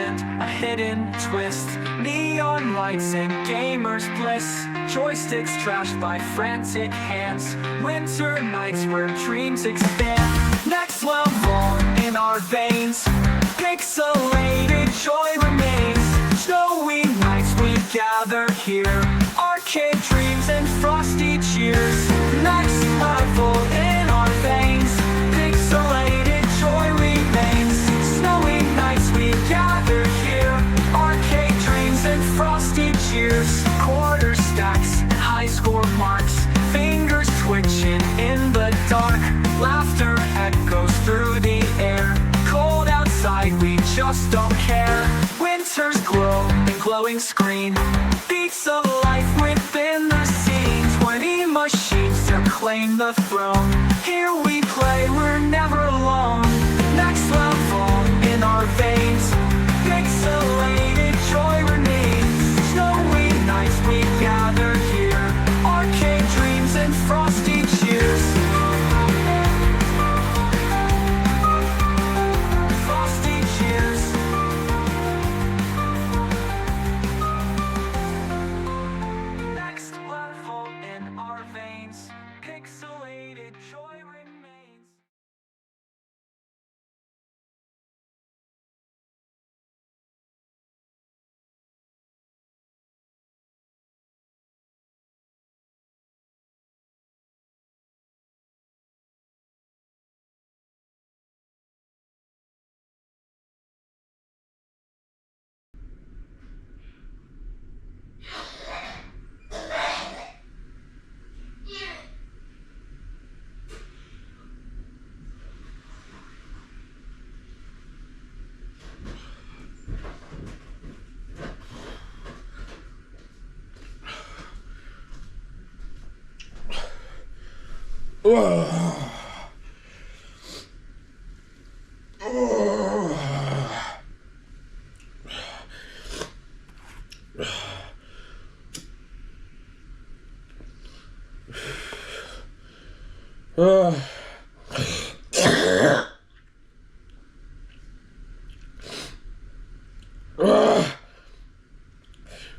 spin, a hidden twist. Neon lights and gamers bliss. Joysticks trashed by frantic hands. Winter nights where dreams expand. Next level in our veins. Pixelated joy remains. Snowy nights we gather here. Arcade dreams and frosty cheers. Next level in our veins. Pixelated joy remains. Snowy nights we gather here. Arcade dreams and frosty cheers. Quarter stacks and high score marks. Fingers twitching in the dark. Laughter echoes through the air. Cold outside, we just don't care. Winter's glow and glowing screen. Beats of life within the scenes. 20 machines to claim the throne. Here we play, we're never alone. Next level in our veins. Pixelated joy remains. Snowy nights we gather here. Arcade dreams and frosty cheers. Frosty cheers. Next level in our veins. Pixelated joy remains.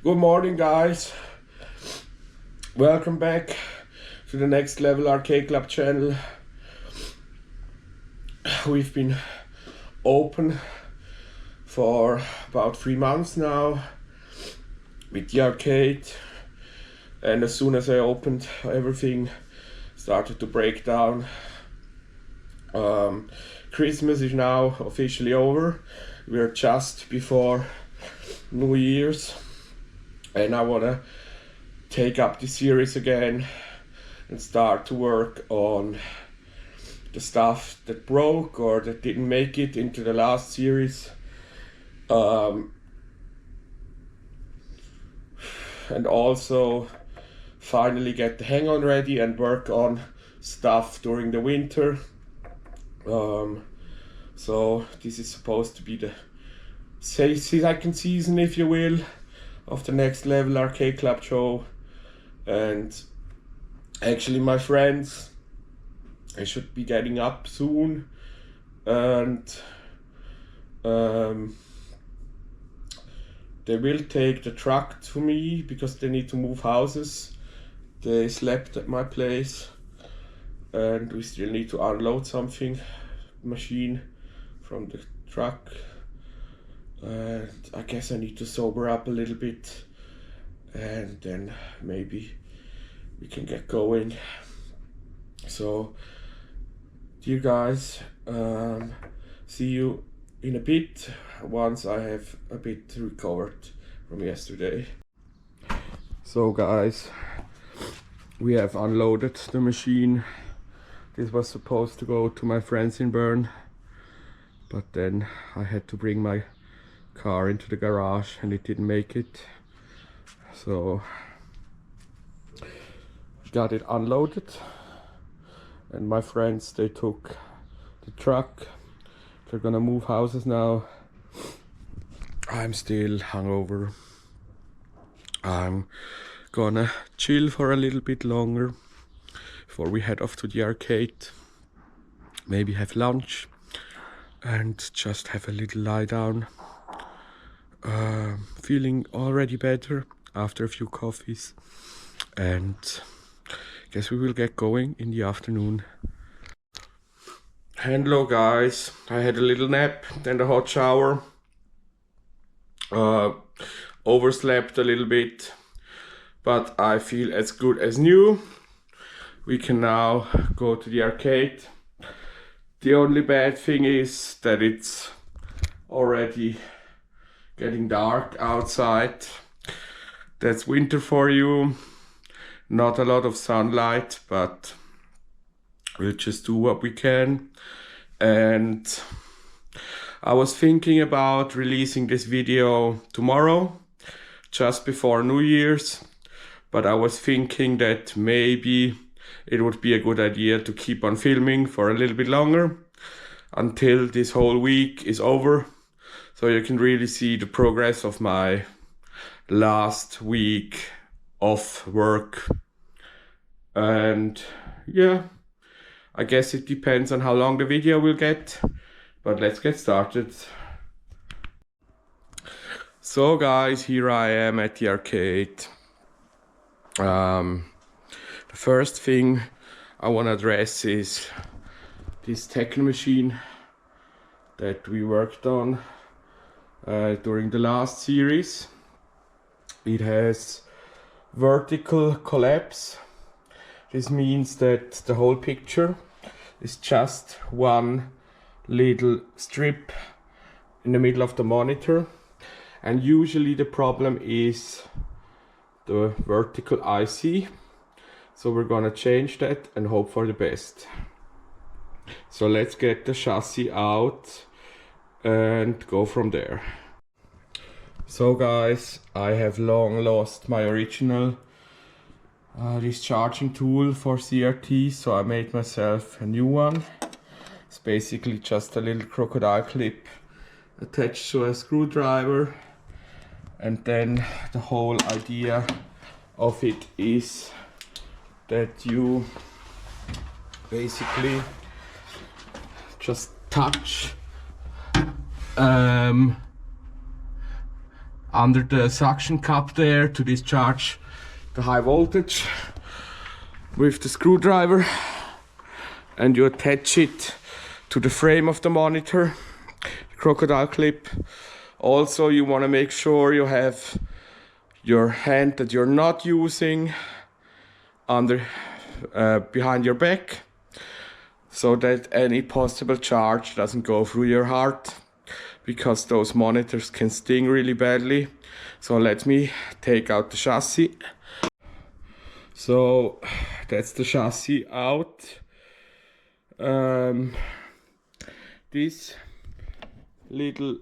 Good morning, guys. Welcome back to the Next Level Arcade Club channel. We've been open for about 3 months now with the arcade, and as soon as I opened, everything started to break down. Christmas is now officially over. We're just before New Year's, and I wanna take up the series again and start to work on the stuff that broke or that didn't make it into the last series, and also finally get the hang on ready and work on stuff during the winter. So this is supposed to be the second season, if you will, of the Next Level Arcade Club show. And actually my friends, I should be getting up soon, and they will take the truck to me because they need to move houses. They slept at my place and we still need to unload something, machine from the truck, and I guess I need to sober up a little bit, and then maybe we can get going. So dear guys, see you in a bit once I have a bit recovered from yesterday. So guys, we have unloaded the machine. This was supposed to go to my friends in Bern, but then I had to bring my car into the garage and it didn't make it. So got it unloaded, and my friends, they took the truck. They're gonna move houses now. I'm still hungover. I'm gonna chill for a little bit longer before we head off to the arcade. Maybe have lunch and just have a little lie down. Feeling already better after a few coffees, and guess we will get going in the afternoon. Henlo guys, I had a little nap, then the hot shower, overslept a little bit, but I feel as good as new. We can now go to the arcade. The only bad thing is that it's already getting dark outside. That's winter for you. Not a lot of sunlight, but we'll just do what we can. And I was thinking about releasing this video tomorrow, just before New Year's, but I was thinking that maybe it would be a good idea to keep on filming for a little bit longer until this whole week is over, so you can really see the progress of my last week of work. And yeah, I guess it depends on how long the video will get, but let's get started. So guys, here I am at the arcade. The first thing I want to address is this Tekken machine that we worked on during the last series. It has vertical collapse. This means that the whole picture is just one little strip in the middle of the monitor, and usually the problem is the vertical IC. So we're gonna change that and hope for the best. So let's get the chassis out and go from there. So guys, I have long lost my original discharging tool for CRT, so I made myself a new one. It's basically just a little crocodile clip attached to a screwdriver, and then the whole idea of it is that you basically just touch under the suction cup there to discharge the high voltage with the screwdriver, and you attach it to the frame of the monitor, the crocodile clip. Also, you want to make sure you have your hand that you're not using under behind your back, so that any possible charge doesn't go through your heart, because those monitors can sting really badly. So let me take out the chassis. So that's the chassis out. This little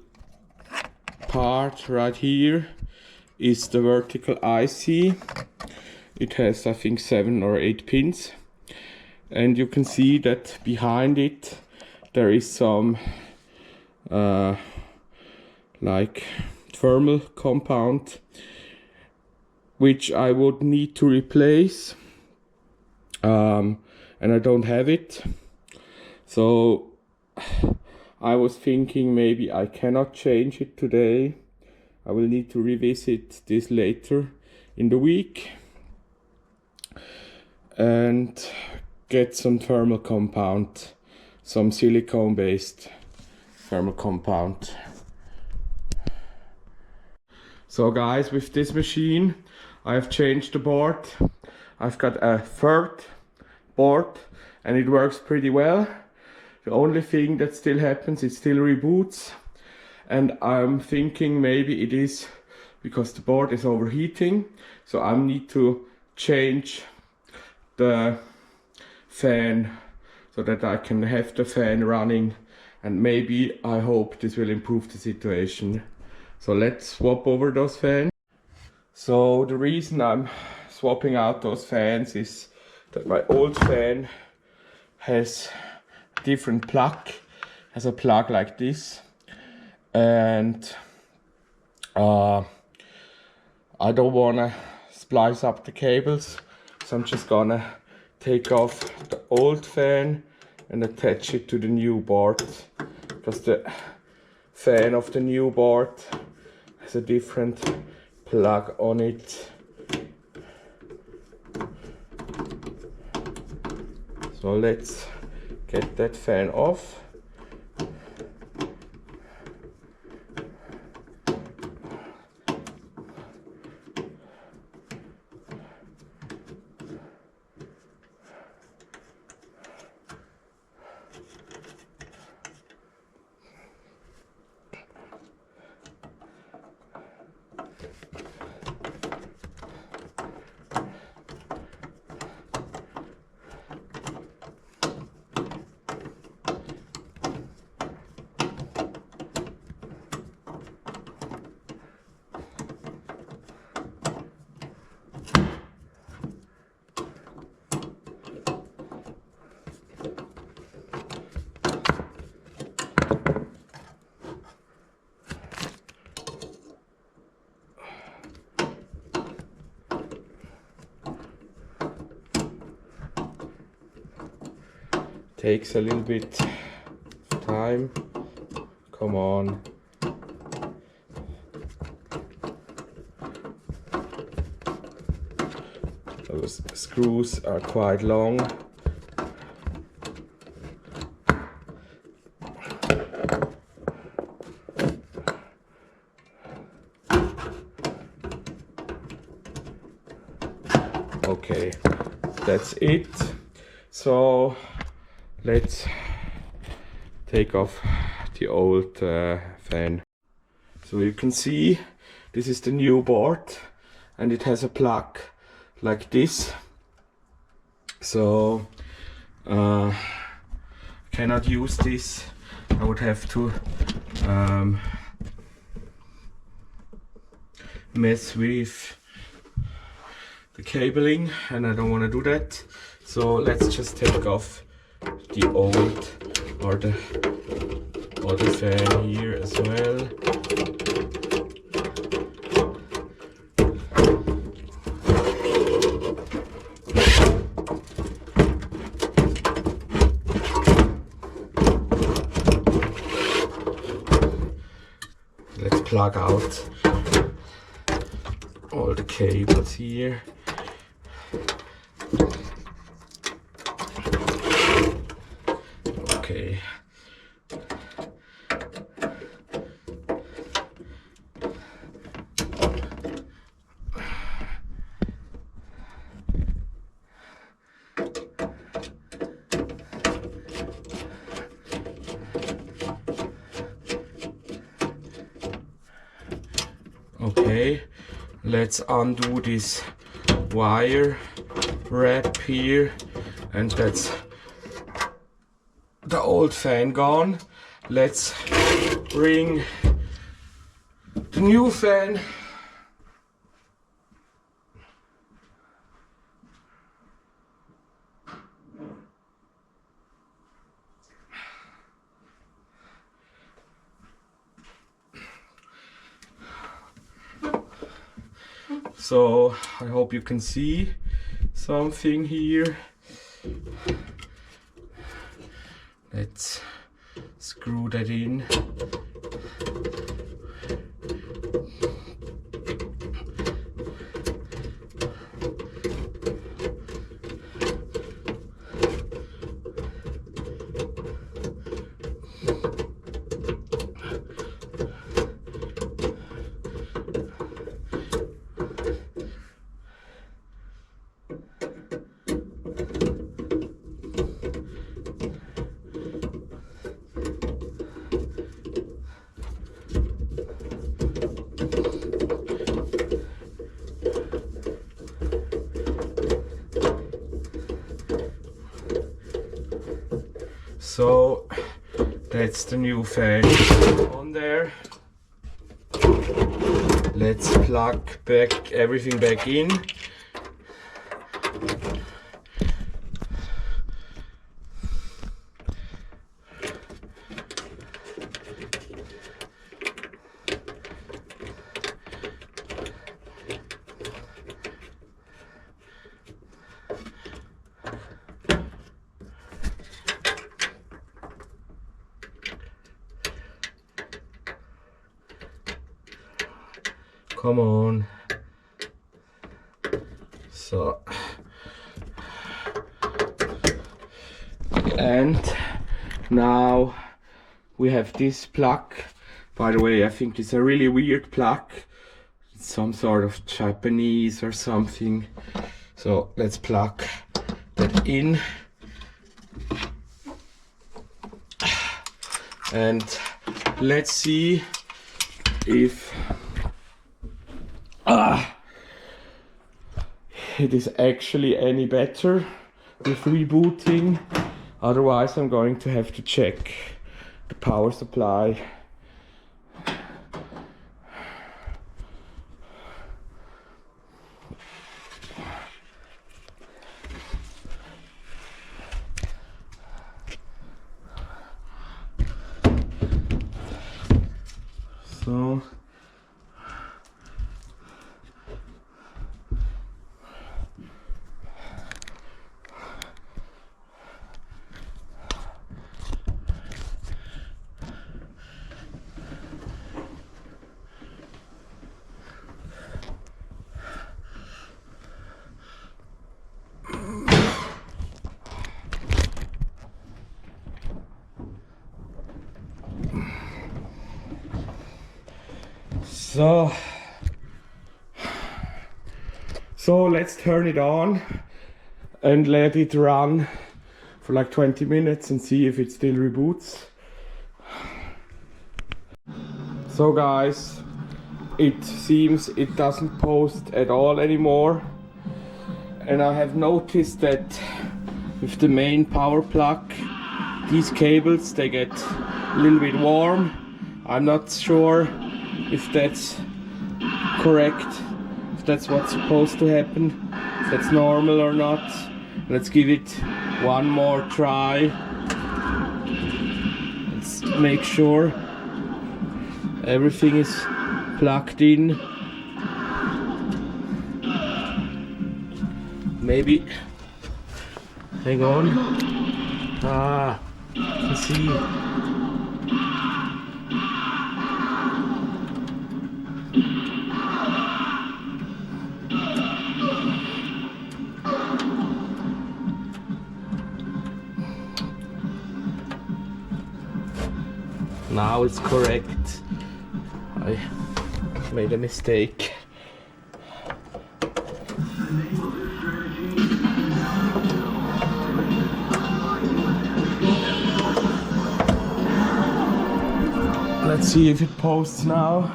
part right here is the vertical IC. It has, I think, 7 or 8 pins, and you can see that behind it there is some like thermal compound, which I would need to replace, and I don't have it. So I was thinking maybe I cannot change it today. I will need to revisit this later in the week and get some thermal compound, some silicone based thermal compound. So guys, with this machine I have changed the board. I've got a third board and it works pretty well. The only thing that still happens, it still reboots, and I'm thinking maybe it is because the board is overheating, so I need to change the fan so that I can have the fan running, and maybe I hope this will improve the situation. So let's swap over those fans. So the reason I'm swapping out those fans is that my old fan has a different plug, has a plug like this, and I don't wanna splice up the cables, so I'm just gonna take off the old fan and attach it to the new board, because the fan of the new board has a different plug on it. So let's get that fan off. Takes a little bit of time. Come on. Those screws are quite long. Okay, that's it. So let's take off the old fan. So you can see this is the new board and it has a plug like this. So cannot use this. I would have to mess with the cabling and I don't want to do that. So let's just take off the old or the other fan here as well. Let's plug out all the cables here. Okay. Okay, let's undo this wire wrap here, and that's the old fan gone. Let's bring the new fan. So I hope you can see something here. Let's screw that in. So that's the new fan on there. Let's plug everything back in. Come on. So, and now we have this plug. By the way, I think it's a really weird plug. It's some sort of Japanese or something. So let's plug that in. And let's see if it is actually any better with rebooting. Otherwise I'm going to have to check the power supply. So So let's turn it on and let it run for like 20 minutes and see if it still reboots. So guys, it seems it doesn't post at all anymore, and I have noticed that with the main power plug, these cables, they get a little bit warm. I'm not sure if that's correct, if that's what's supposed to happen, if that's normal or not. Let's give it one more try. Let's make sure everything is plugged in. Maybe, hang on. You can see. Now it's correct. I made a mistake. Let's see if it posts now.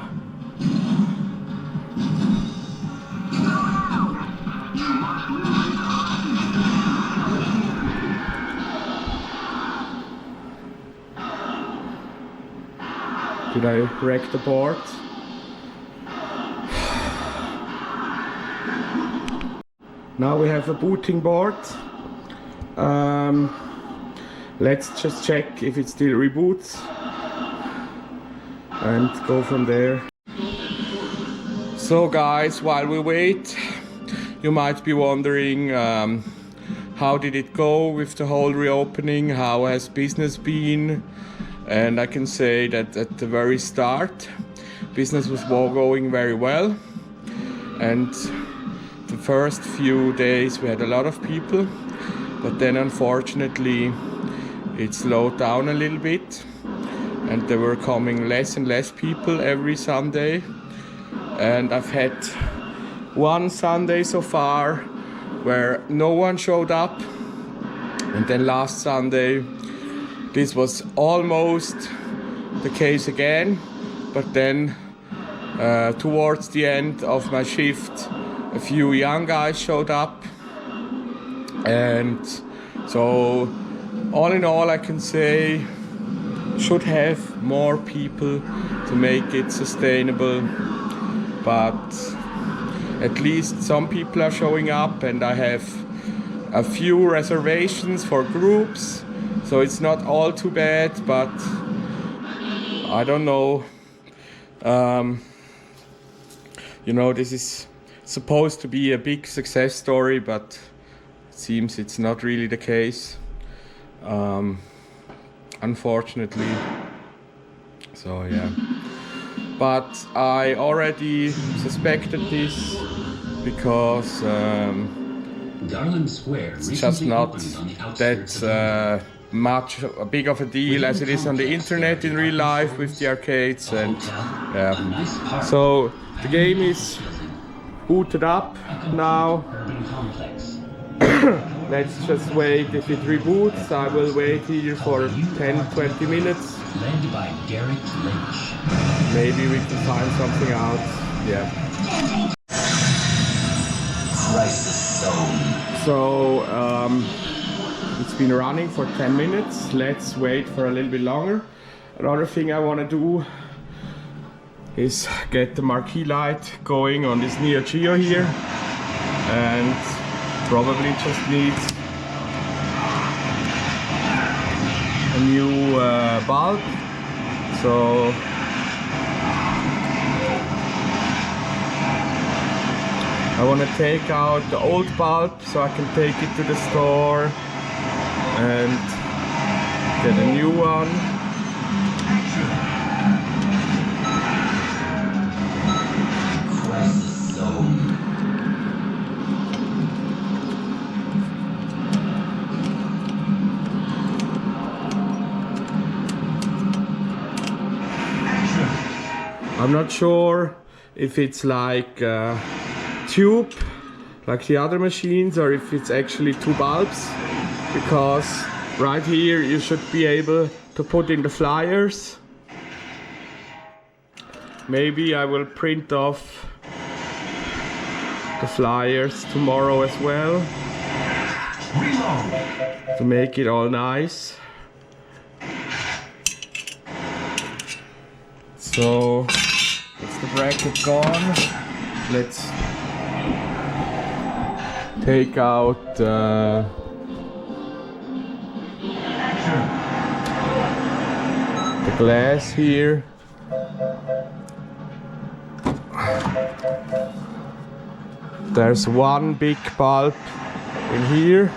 Did I wreck the board? Now we have a booting board. Let's just check if it still reboots and go from there. So guys, while we wait, you might be wondering how did it go with the whole reopening? How has business been? And I can say that at the very start, business was going very well. And the first few days we had a lot of people, but then unfortunately it slowed down a little bit, and there were coming less and less people every Sunday. And I've had one Sunday so far where no one showed up, and then last Sunday this was almost the case again, but then towards the end of my shift a few young guys showed up, and so all in all I can say should have more people to make it sustainable, but at least some people are showing up, and I have a few reservations for groups, so it's not all too bad. But I don't know, you know, this is supposed to be a big success story, but it seems it's not really the case, unfortunately. So yeah, but I already suspected this because it's just not that much big of a deal as it is on the internet in real life with the arcades, and yeah. So the game is booted up now. Let's just wait. If it reboots, I will wait here for 10-20 minutes. Maybe we can find something out. Yeah. So it's been running for 10 minutes. Let's wait for a little bit longer. Another thing I want to do is get the marquee light going on this Neo Geo here, and probably just needs a new bulb. So I want to take out the old bulb so I can take it to the store and get a new one. I'm not sure if it's like a tube like the other machines or if it's actually two bulbs, because right here you should be able to put in the flyers. Maybe I will print off the flyers tomorrow as well to make it all nice. So that's the bracket gone. Let's take out the glass here. There's one big bulb in here.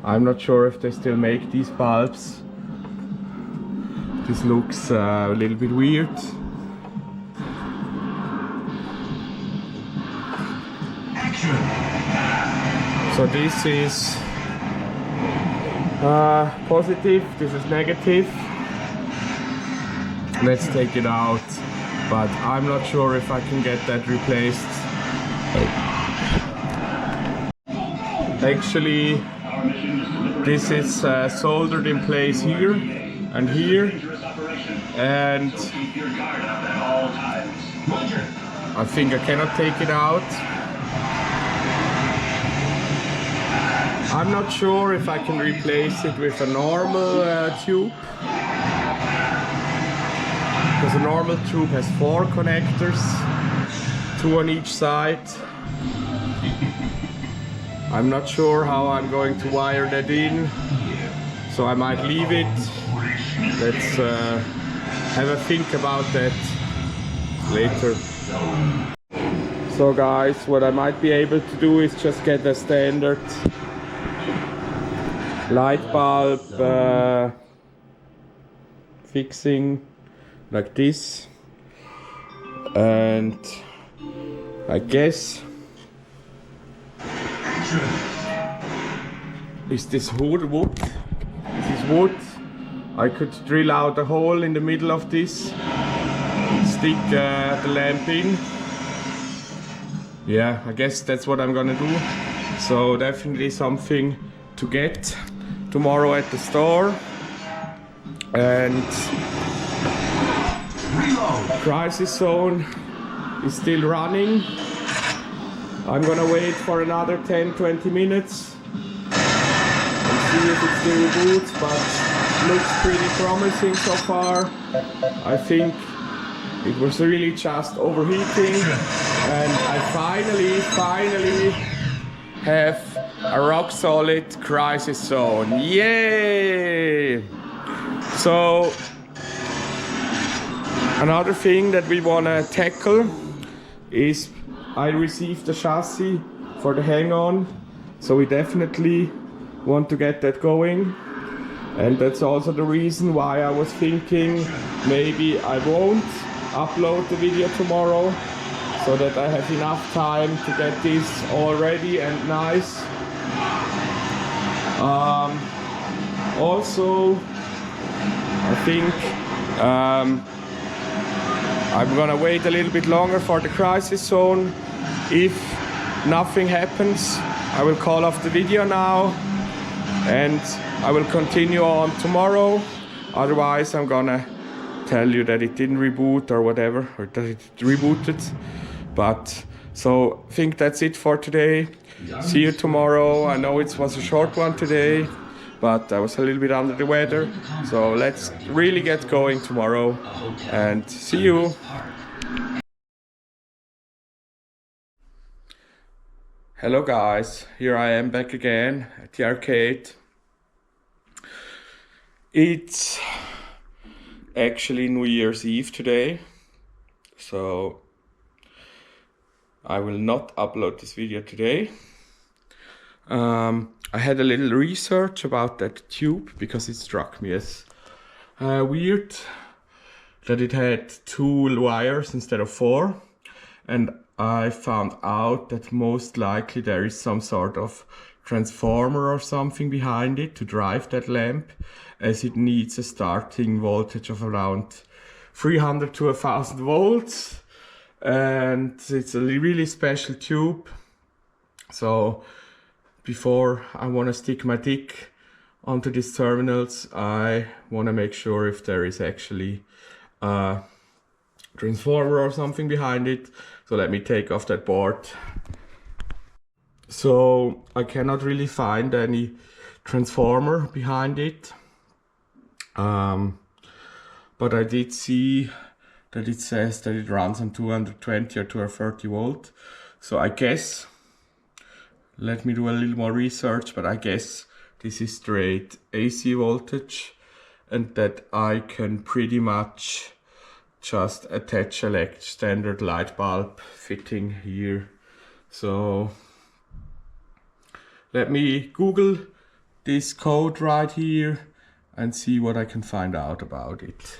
I'm not sure if they still make these bulbs. This looks a little bit weird. So this is positive, this is negative. Let's take it out, but I'm not sure if I can get that replaced. Actually, this is soldered in place here and here, and I think I cannot take it out. I'm not sure if I can replace it with a normal tube, because a normal tube has 4 connectors, 2 on each side. I'm not sure how I'm going to wire that in, so I might leave it. Let's have a think about that later. So guys, what I might be able to do is just get a standard light bulb fixing like this, and I guess is this wood? This is wood. I could drill out a hole in the middle of this, stick the lamp in. Yeah, I guess that's what I'm gonna do. So definitely something to get tomorrow at the store. And Crisis Zone is still running. I'm gonna wait for another 10-20 minutes and see if it still reboots, but looks pretty promising so far. I think it was really just overheating, and I finally have a rock solid Crisis Zone. Yay! So another thing that we wanna tackle is I received the chassis for the hang-on, so we definitely want to get that going. And that's also the reason why I was thinking maybe I won't upload the video tomorrow, so that I have enough time to get this all ready and nice. Also, I think I'm gonna wait a little bit longer for the crisis zone. If nothing happens, I will call off the video now and I will continue on tomorrow. Otherwise, I'm gonna tell you that it didn't reboot or whatever, or that it rebooted. But so I think that's it for today. See you tomorrow. I know it was a short one today, but I was a little bit under the weather. So let's really get going tomorrow and see you. Hello guys, here I am back again at the arcade. It's actually New Year's Eve today, so I will not upload this video today. I had a little research about that tube because it struck me as weird that it had 2 wires instead of 4, and I found out that most likely there is some sort of transformer or something behind it to drive that lamp, as it needs a starting voltage of around 300 to 1000 volts, and it's a really special tube. So before I want to stick my dick onto these terminals, I want to make sure if there is actually a transformer or something behind it. So let me take off that board. So I cannot really find any transformer behind it, but I did see that it says that it runs on 220 or 230 volt. So I guess, let me do a little more research, but I guess this is straight AC voltage, and that I can pretty much just attach a standard light bulb fitting here. So let me Google this code right here and see what I can find out about it.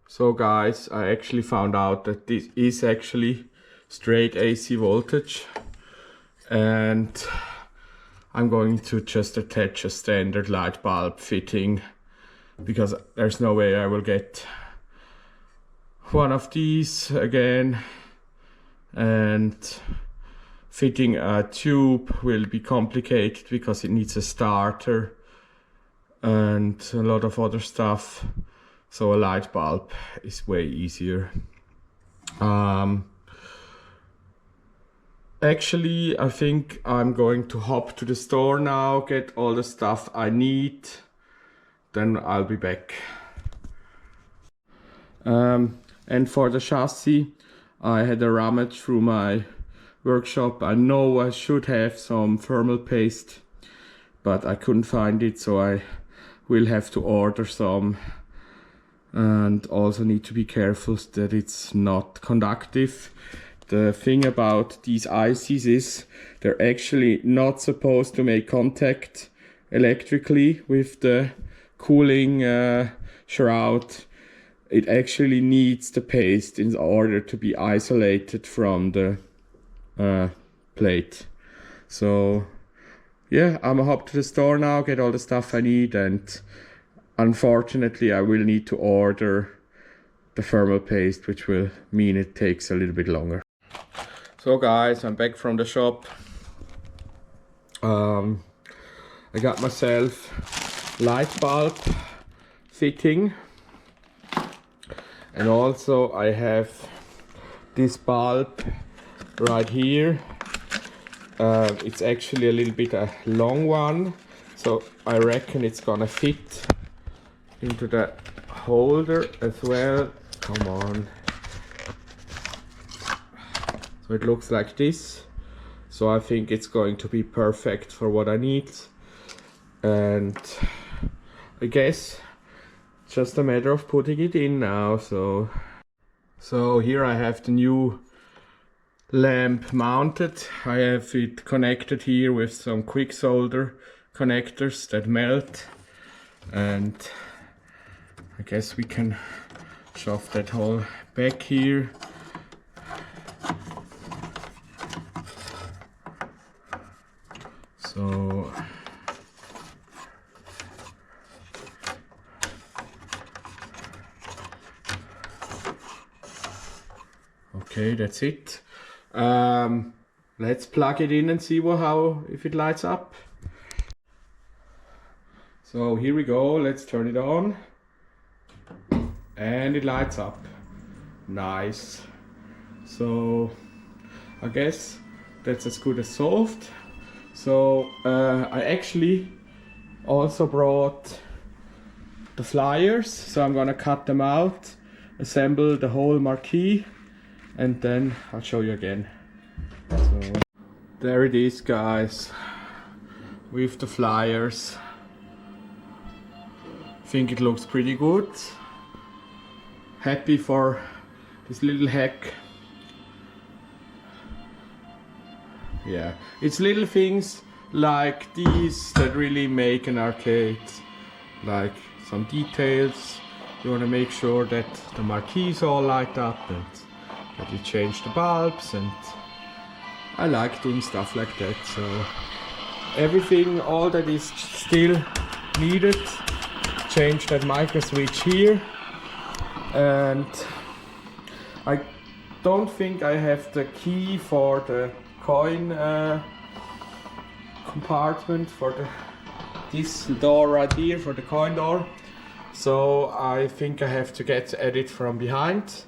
So guys, I actually found out that this is actually straight AC voltage, and I'm going to just attach a standard light bulb fitting, because there's no way I will get one of these again, and fitting a tube will be complicated because it needs a starter and a lot of other stuff. So a light bulb is way easier. Actually, I think I'm going to hop to the store now, get all the stuff I need, then I'll be back. And for the chassis, I had a rummage through my workshop. I know I should have some thermal paste, but I couldn't find it, so I will have to order some. And also need to be careful that it's not conductive. The thing about these ICs is they're actually not supposed to make contact electrically with the cooling shroud. It actually needs the paste in order to be isolated from the plate. So yeah, I'm gonna hop to the store now, get all the stuff I need, and unfortunately I will need to order the thermal paste, which will mean it takes a little bit longer. So guys, I'm back from the shop. I got myself light bulb fitting, and also I have this bulb right here. It's actually a little bit a long one, so I reckon it's gonna fit into the holder as well. Come on. So it looks like this. So I think it's going to be perfect for what I need. And I guess just a matter of putting it in now. So here I have the new lamp mounted. I have it connected here with some quick solder connectors that melt, and I guess we can shove that hole back here. So okay, that's it. Let's plug it in and see if it lights up. So here we go, let's turn it on. And it lights up. Nice. So I guess that's as good as solved. So I actually also brought the flyers, so I'm gonna cut them out, assemble the whole marquee, and then I'll show you again. So there it is, guys, with the flyers. I think it looks pretty good. Happy for this little hack. Yeah, it's little things like these that really make an arcade. Like some details. You want to make sure that the marquees all light up and that you change the bulbs, and I like doing stuff like that. So everything, all that is still needed, change that micro switch here, and I don't think I have the key for the coin compartment for this door right here for the coin door, so I think I have to get at it from behind,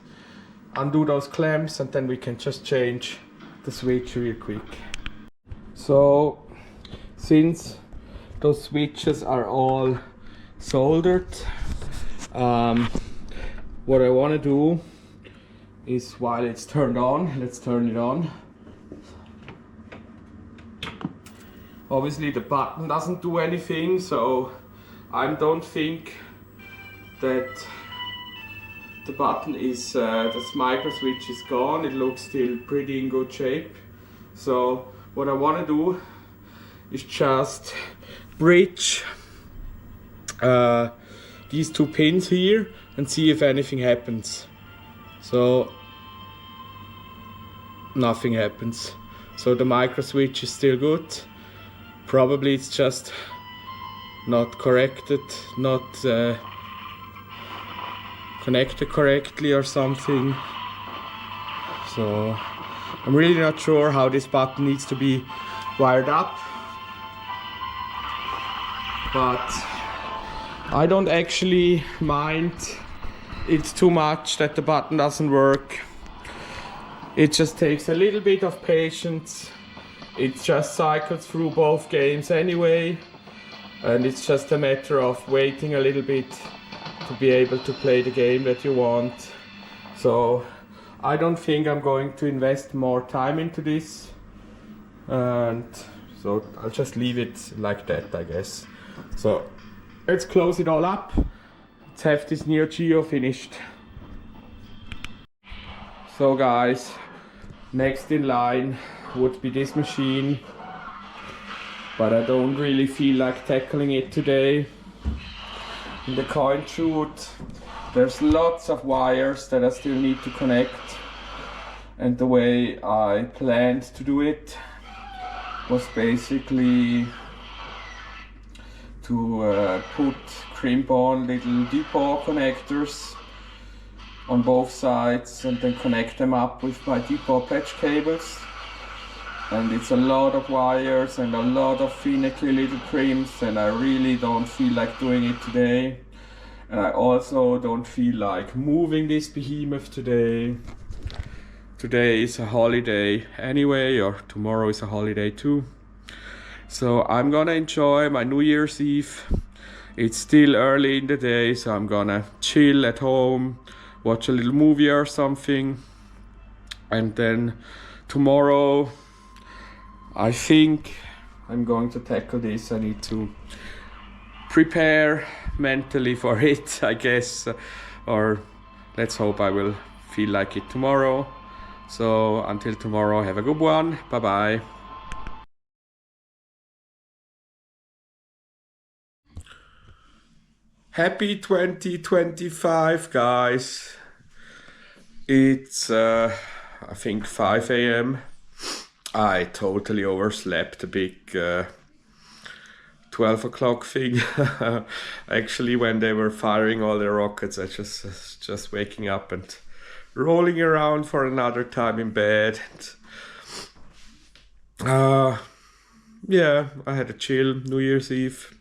undo those clamps, and then we can just change the switch real quick. So since those switches are all soldered, what I want to do is, while it's turned on, let's turn it on. Obviously the button doesn't do anything, so I don't think that the button is, this micro switch is gone. It looks still pretty in good shape. So what I want to do is just bridge these two pins here and see if anything happens. So nothing happens. So the micro switch is still good. Probably it's just not corrected, not connected correctly or something. So I'm really not sure how this button needs to be wired up, but I don't actually mind it too much that the button doesn't work. It just takes a little bit of patience. It just cycles through both games anyway, and it's just a matter of waiting a little bit to be able to play the game that you want. So I don't think I'm going to invest more time into this, and so I'll just leave it like that, I guess. So let's close it all up. Let's have this Neo Geo finished. So guys, next in line would be this machine, but I don't really feel like tackling it today. In the coin chute, there's lots of wires that I still need to connect, and the way I planned to do it was basically to put crimp-on little depot connectors on both sides and then connect them up with my depot patch cables. And it's a lot of wires and a lot of finicky little crimps, and I really don't feel like doing it today. And I also don't feel like moving this behemoth today. Today is a holiday anyway, or tomorrow is a holiday too. So I'm gonna enjoy my New Year's Eve. It's still early in the day, so I'm gonna chill at home, watch a little movie or something. And then tomorrow, I think I'm going to tackle this. I need to prepare mentally for it, I guess, or let's hope I will feel like it tomorrow. So until tomorrow, have a good one. Bye bye. Happy 2025, guys. It's, I think 5 a.m. I totally overslept the big 12 o'clock thing. Actually, when they were firing all the rockets, I just waking up and rolling around for another time in bed. Yeah, I had a chill New Year's Eve.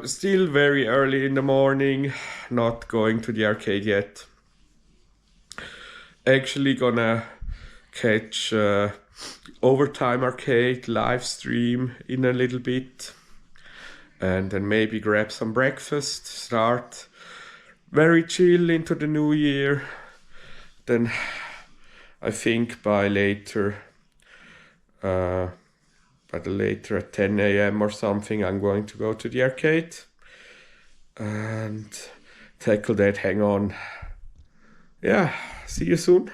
Still very early in the morning, not going to the arcade yet. Actually gonna catch Overtime Arcade live stream in a little bit, and then maybe grab some breakfast, start very chill into the new year. Then I think by later at 10 a.m. or something, I'm going to go to the arcade and tackle that. Hang on. Yeah, see you soon.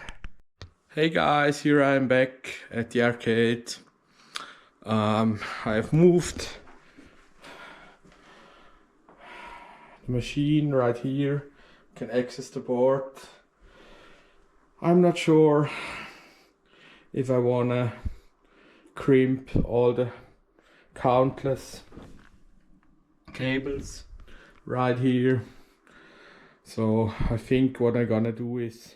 Hey guys, here I am back at the arcade. I've moved the machine right here. You can access the board. I'm not sure if I wanna crimp all the countless cables right here. So I think what I'm gonna do is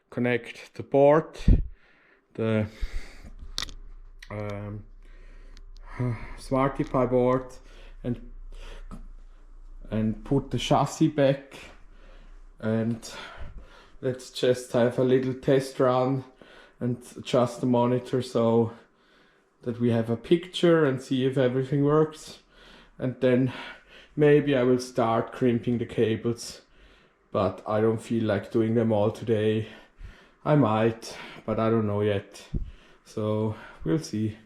connect the board, the Smarty Pi board, and put the chassis back, and let's just have a little test run and adjust the monitor so that we have a picture and see if everything works. And then maybe I will start crimping the cables, but I don't feel like doing them all today. I might, but I don't know yet. So we'll see.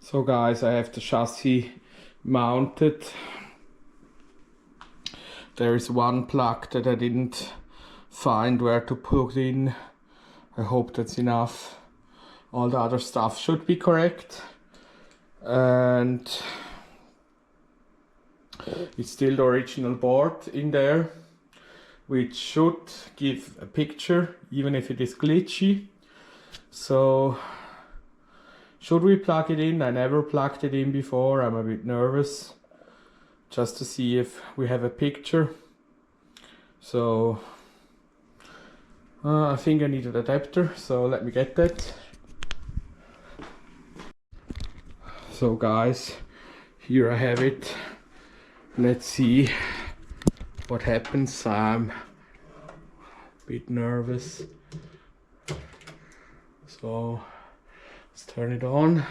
So guys, I have the chassis mounted. There is one plug that I didn't find where to put in. I hope that's enough. All the other stuff should be correct. And it's still the original board in there, which should give a picture even if it is glitchy. So should we plug it in? I never plugged it in before. I'm a bit nervous just to see if we have a picture. So I think I need an adapter, so let me get that. So guys, here I have it. Let's see what happens. I'm a bit nervous. So let's turn it on.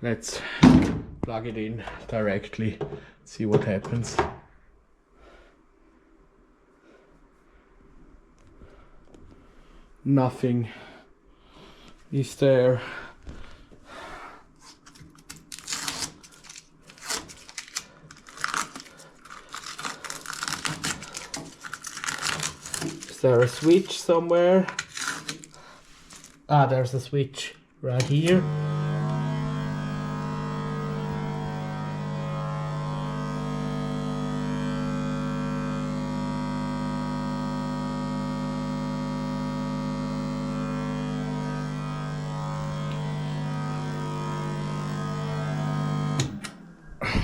Let's plug it in directly, see what happens. Nothing is there. Is there a switch somewhere? Ah, there's a switch right here.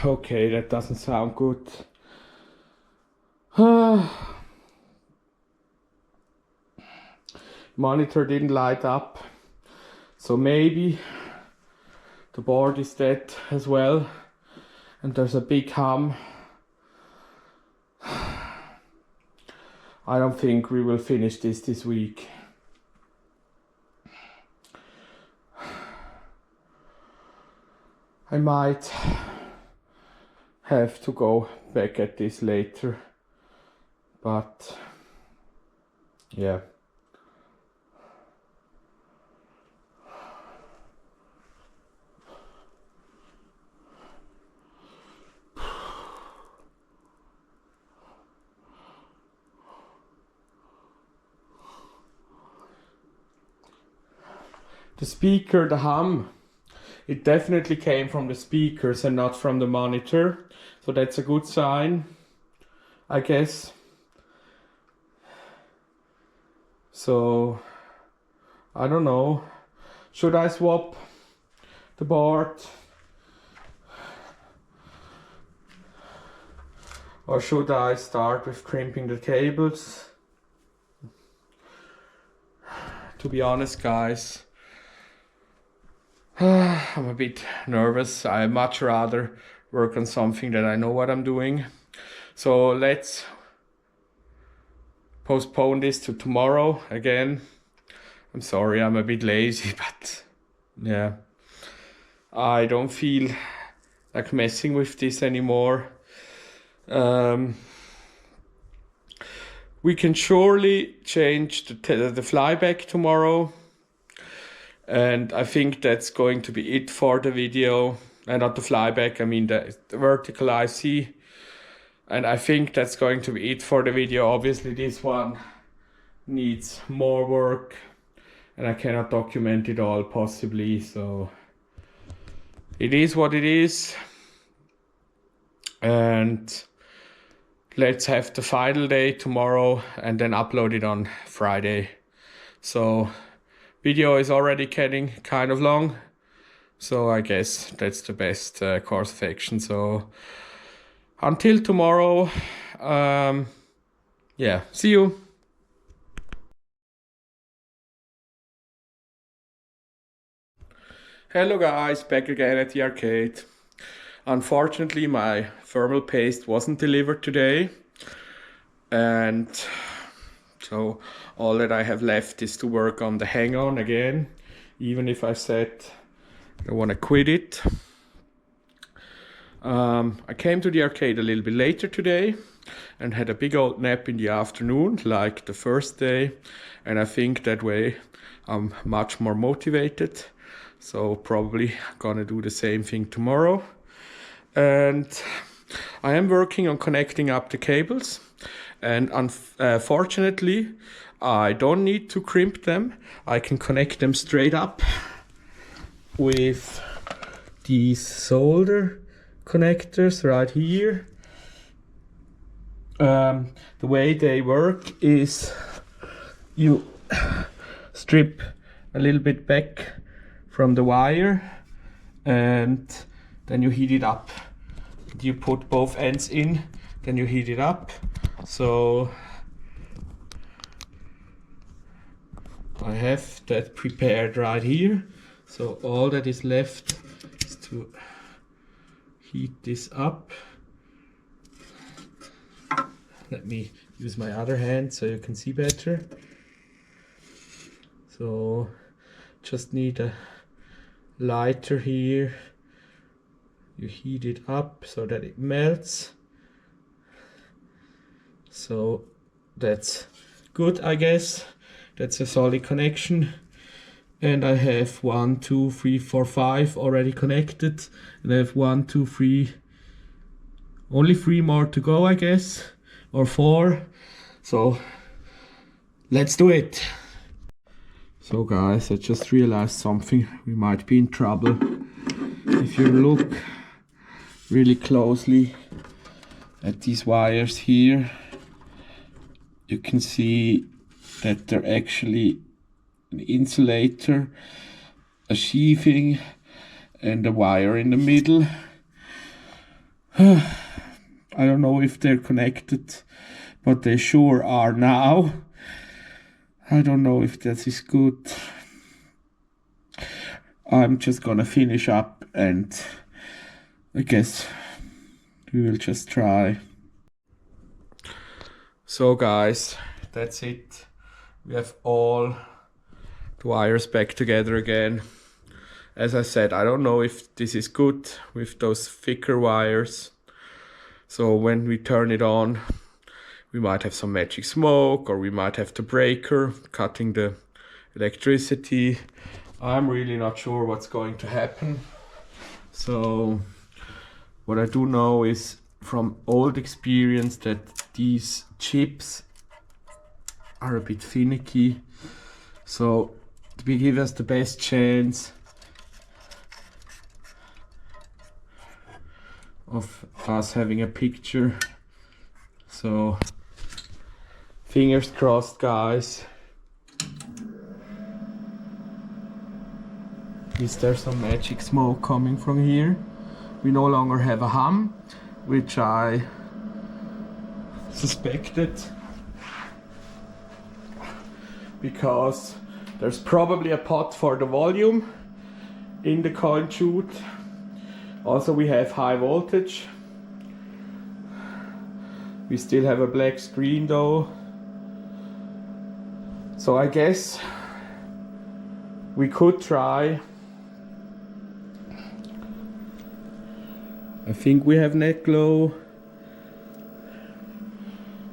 Okay, that doesn't sound good. Monitor didn't light up, so maybe the board is dead as well, and there's a big hum. I don't think we will finish this week. I might have to go back at this later, but yeah. the speaker, the hum, it definitely came from the speakers and not from the monitor. So that's a good sign, I guess. So, I don't know. Should I swap the board? Or should I start with crimping the cables? To be honest, guys, I'm a bit nervous. I much rather work on something that I know what I'm doing. So let's postpone this to tomorrow again. I'm sorry, I'm a bit lazy, but yeah, I don't feel like messing with this anymore. We can surely change the flyback tomorrow, and I think that's going to be it for the video. And not the flyback, I mean the vertical IC. And I think that's going to be it for the video. Obviously this one needs more work and I cannot document it all possibly, so it is what it is. And let's have the final day tomorrow and then upload it on Friday. So video is already getting kind of long, so I guess that's the best course of action. So until tomorrow, yeah, see you. Hello guys, back again at the arcade. Unfortunately, my thermal paste wasn't delivered today, and so all that I have left is to work on the hang-on again, even if I said I want to quit it. I came to the arcade a little bit later today and had a big old nap in the afternoon, like the first day, and I think that way I'm much more motivated. So probably gonna do the same thing tomorrow. And I am working on connecting up the cables, and unfortunately I don't need to crimp them. I can connect them straight up with these solder connectors right here. The way they work is you strip a little bit back from the wire and then you heat it up. You put both ends in, then you heat it up. So I have that prepared right here. So all that is left is to heat this up. Let me use my other hand so you can see better. So just need a lighter here. You heat it up so that it melts. So that's good, I guess. That's a solid connection. And I have 1, 2, 3, 4, 5 already connected. And I have 1, 2, 3, only 3 more to go, I guess, or 4. So let's do it. So guys, I just realized something. We might be in trouble. If you look really closely at these wires here, you can see that they're actually an insulator, a sheathing, and a wire in the middle. I don't know if they're connected, but they sure are now. I don't know if that is good. I'm just gonna finish up and I guess we will just try. So guys, that's it. We have all the wires back together again. As I said, I don't know if this is good with those thicker wires. So when we turn it on, we might have some magic smoke, or we might have the breaker cutting the electricity. I'm really not sure what's going to happen. So what I do know is from old experience that these chips are a bit finicky. So to give us the best chance of us having a picture. So fingers crossed, guys. Is there some magic smoke coming from here? We no longer have a hum, which I suspected, because there's probably a pot for the volume in the coin chute. Also, we have high voltage. We still have a black screen though. So I guess we could try. I think we have net glow.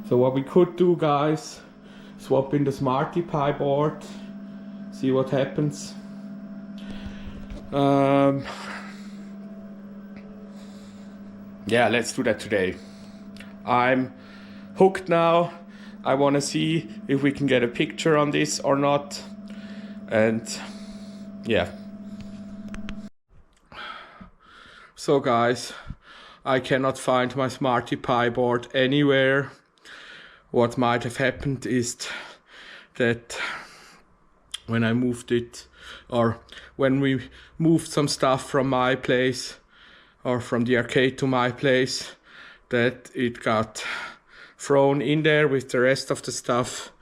So what we could do, guys, swap in the Smarty Pi board, see what happens. Yeah, let's do that today. I'm hooked now. I want to see if we can get a picture on this or not. And yeah. So guys, I cannot find my Smarty Pi board anywhere. What might have happened is that when I moved it, or when we moved some stuff from my place or from the arcade to my place, that it got thrown in there with the rest of the stuff.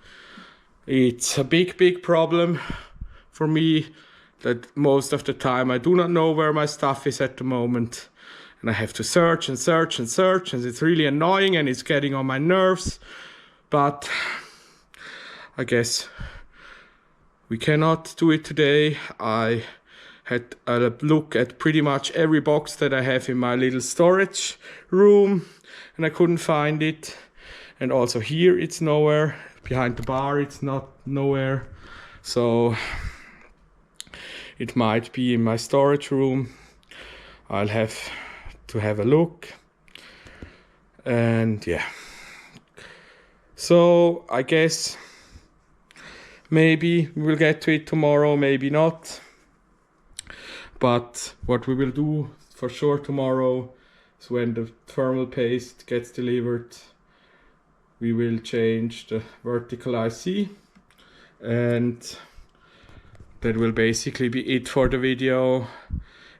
It's a big problem for me that most of the time I do not know where my stuff is at the moment, and I have to search and search and search, and it's really annoying and it's getting on my nerves. But I guess we cannot do it today. I had a look at pretty much every box that I have in my little storage room, and I couldn't find it. And also here it's nowhere. Behind the bar it's not nowhere. So it might be in my storage room. I'll have to have a look. And yeah. So I guess maybe we will get to it tomorrow, maybe not. But what we will do for sure tomorrow is when the thermal paste gets delivered, we will change the vertical IC, and that will basically be it for the video,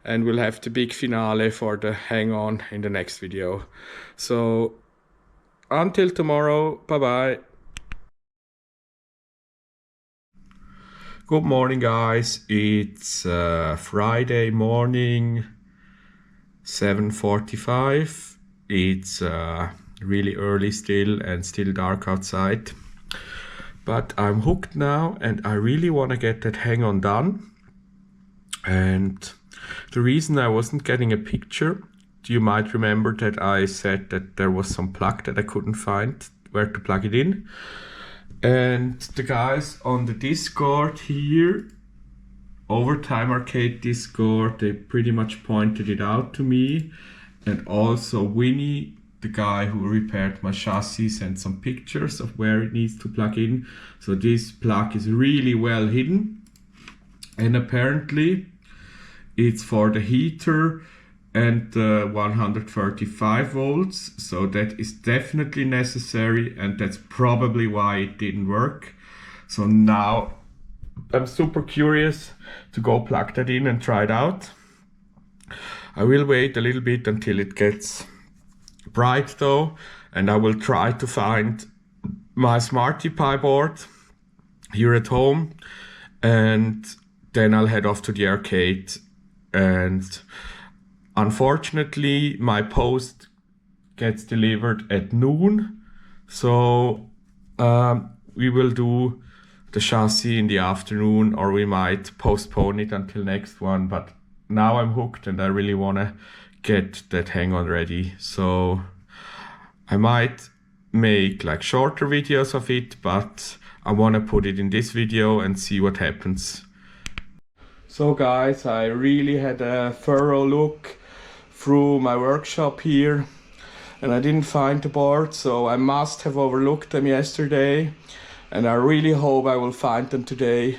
and we'll have the big finale for the hang on in the next video. So until tomorrow, bye bye. Good morning, guys. It's Friday morning, 7:45. It's really early still and still dark outside. But I'm hooked now and I really want to get that hang on done. And the reason I wasn't getting a picture, you might remember that I said that there was some plug that I couldn't find where to plug it in. And the guys on the Discord here, Overtime Arcade Discord, they pretty much pointed it out to me. And also Winnie, the guy who repaired my chassis, sent some pictures of where it needs to plug in. So this plug is really well hidden. And apparently it's for the heater and 135 volts, so that is definitely necessary, and that's probably why it didn't work. So now I'm super curious to go plug that in and try it out. I will wait a little bit until it gets bright though, and I will try to find my Smarty Pi board here at home, and then I'll head off to the arcade. And unfortunately, my post gets delivered at noon, so we will do the chassis in the afternoon, or we might postpone it until next one. But now I'm hooked and I really want to get that hang on ready. So I might make like shorter videos of it, but I want to put it in this video and see what happens. So guys, I really had a thorough look through my workshop here and I didn't find the board, so I must have overlooked them yesterday, and I really hope I will find them today,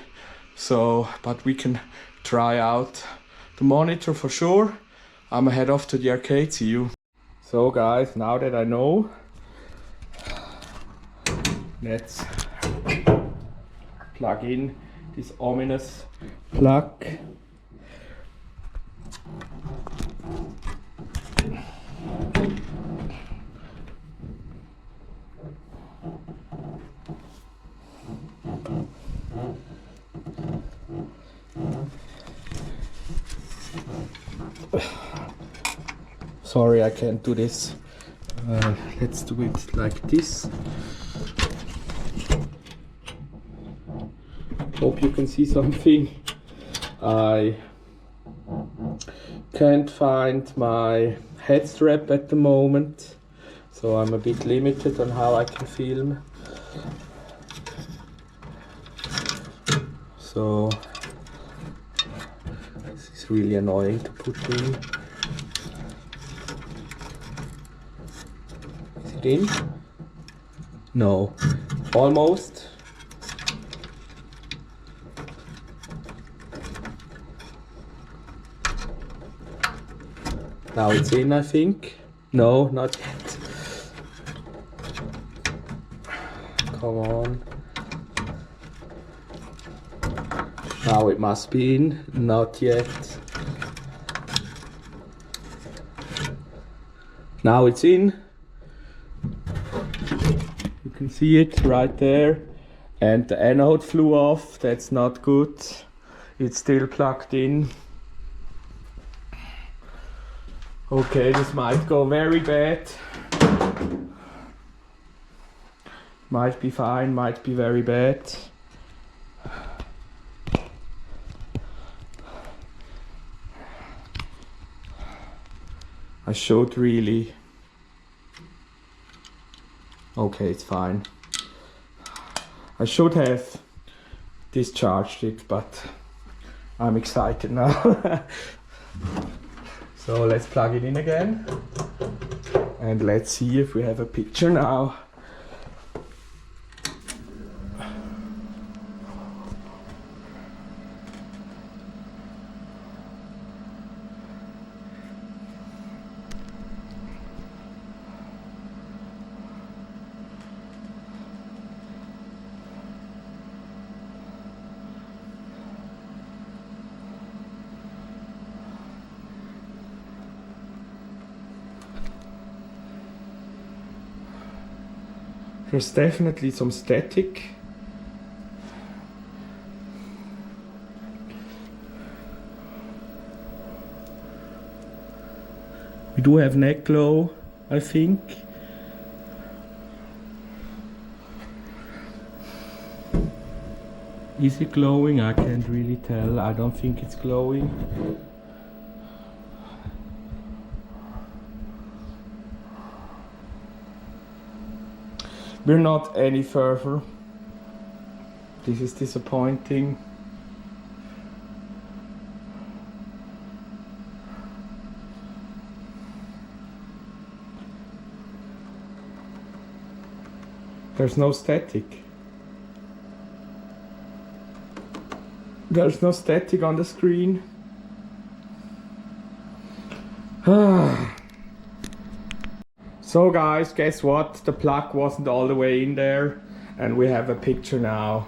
So, but we can try out the monitor for sure. I'm head off to the arcade, see you. So guys, now that I know, let's plug in this ominous plug. Sorry, I can't do this. Let's do it like this. Hope you can see something. I can't find my head strap at the moment, so I'm a bit limited on how I can film. So this is really annoying to put in. Is it in? No, almost. Now it's in, I think. No, not yet. Come on. Now it must be in. Not yet. Now it's in. You can see it right there. And the anode flew off. That's not good. It's still plugged in. Okay, this might go very bad. Might be fine, might be very bad. I should really... Okay, it's fine. I should have discharged it, but I'm excited now. So let's plug it in again and let's see if we have a picture now. There's definitely some static. We do have neck glow, I think. Is it glowing? I can't really tell. I don't think it's glowing. We're not any further. This is disappointing. There's no static. There's no static on the screen. So guys, guess what? The plug wasn't all the way in there and we have a picture now.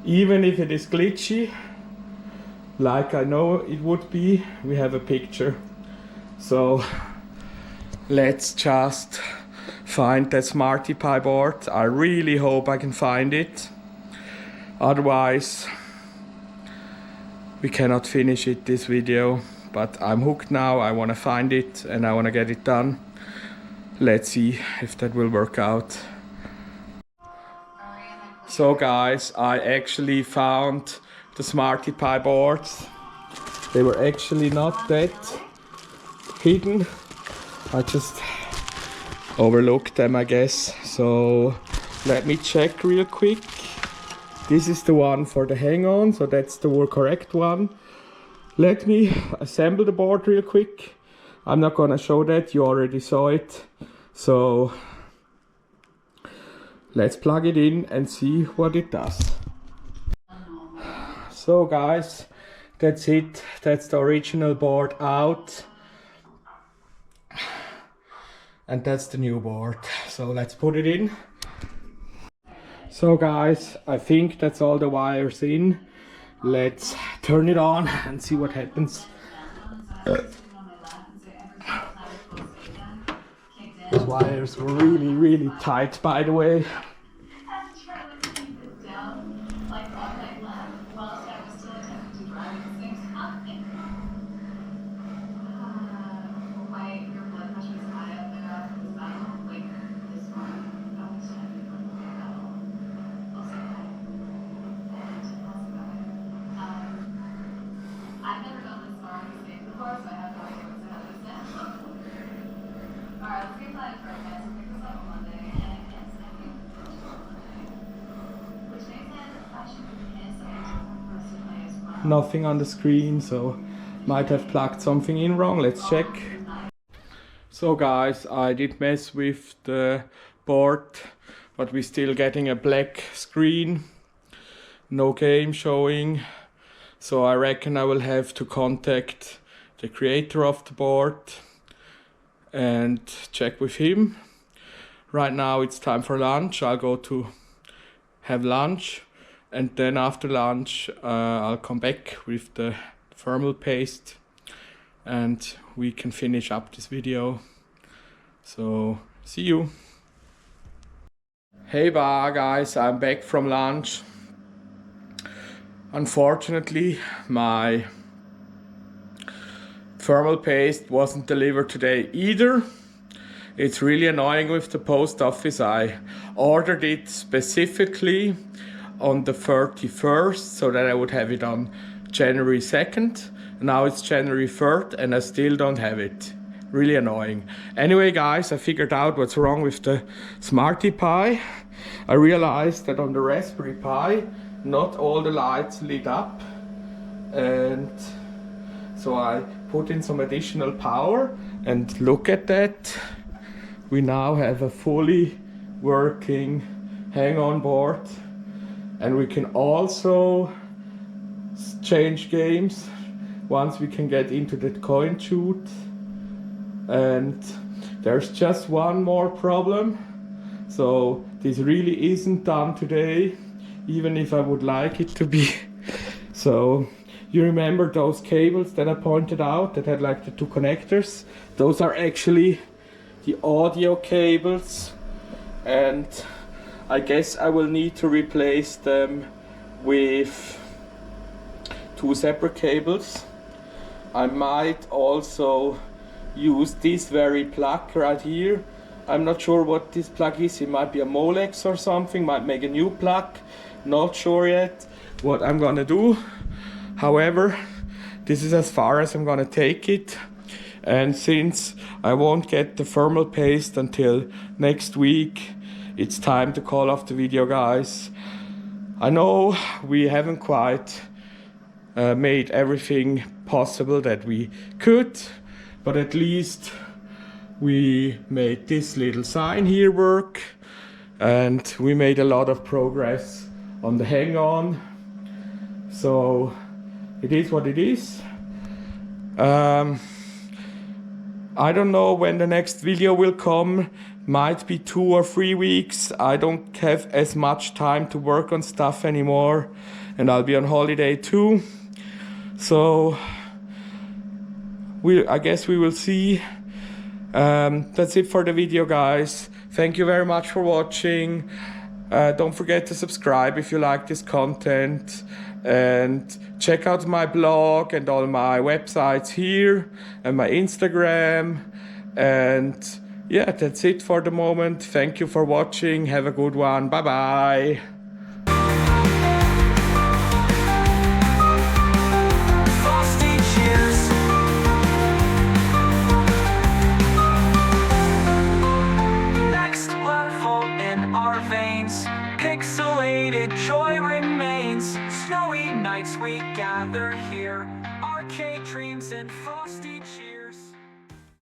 Even if it is glitchy, like I know it would be, we have a picture. So let's just find that Smarty Pi board. I really hope I can find it. Otherwise, we cannot finish it, this video. But I'm hooked now, I want to find it and I want to get it done. Let's see if that will work out. So guys, I actually found the Smarty Pi boards. They were actually not that hidden. I just overlooked them, I guess. So let me check real quick. This is the one for the hang-on, so that's the correct one. Let me assemble the board real quick. I'm not gonna show that, you already saw it. So let's plug it in and see what it does. So guys, that's it. That's the original board out. And that's the new board. So let's put it in. So guys, I think that's all the wires in. Let's turn it on and see what happens. Those wires were really tight, by the way. I've never gone this far in the state before, so I have no idea what's ahead of us now. Alright, let's get planning for it, guys. We'll pick this up on Monday, and I can't stand you on Monday. Which makes it, I should be pissed that we're supposed to play as well. Nothing on the screen, so might have plugged something in wrong. Let's check. So guys, I did mess with the board, but we're still getting a black screen. No game showing. So I reckon I will have to contact the creator of the board and check with him. Right now it's time for lunch. I'll go to have lunch, and then after lunch I'll come back with the thermal paste and we can finish up this video. So see you. Hey guys, I'm back from lunch. Unfortunately, my thermal paste wasn't delivered today either. It's really annoying with the post office. I ordered it specifically on the 31st so that I would have it on January 2nd. Now it's January 3rd and I still don't have it. Really annoying. Anyway guys, I figured out what's wrong with the Smarty Pi. I realized that on the Raspberry Pi not all the lights lit up, and so I put in some additional power, and look at that, we now have a fully working hang-on board, and we can also change games once we can get into that coin shoot. And there's just one more problem, so this really isn't done today, even if I would like it to be. So you remember those cables that I pointed out that had like the two connectors? Those are actually the audio cables, and I guess I will need to replace them with two separate cables. I might also use this very plug right here. I'm not sure what this plug is. It might be a Molex or something, might make a new plug. Not sure yet what I'm gonna do. However, this is as far as I'm gonna take it. And since I won't get the thermal paste until next week, it's time to call off the video, guys. I know we haven't quite made everything possible that we could, but at least we made this little sign here work, and we made a lot of progress on the hang-on. So it is what it is. I don't know when the next video will come. Might be 2 or 3 weeks. I don't have as much time to work on stuff anymore, and I'll be on holiday too. So I guess we will see. That's it for the video, guys. Thank you very much for watching. Don't forget to subscribe if you like this content, and check out my blog and all my websites here and my Instagram. And yeah, that's it for the moment. Thank you for watching. Have a good one. Bye bye. Pixelated joy remains. Snowy nights we gather here. Arcade dreams and frosty cheers.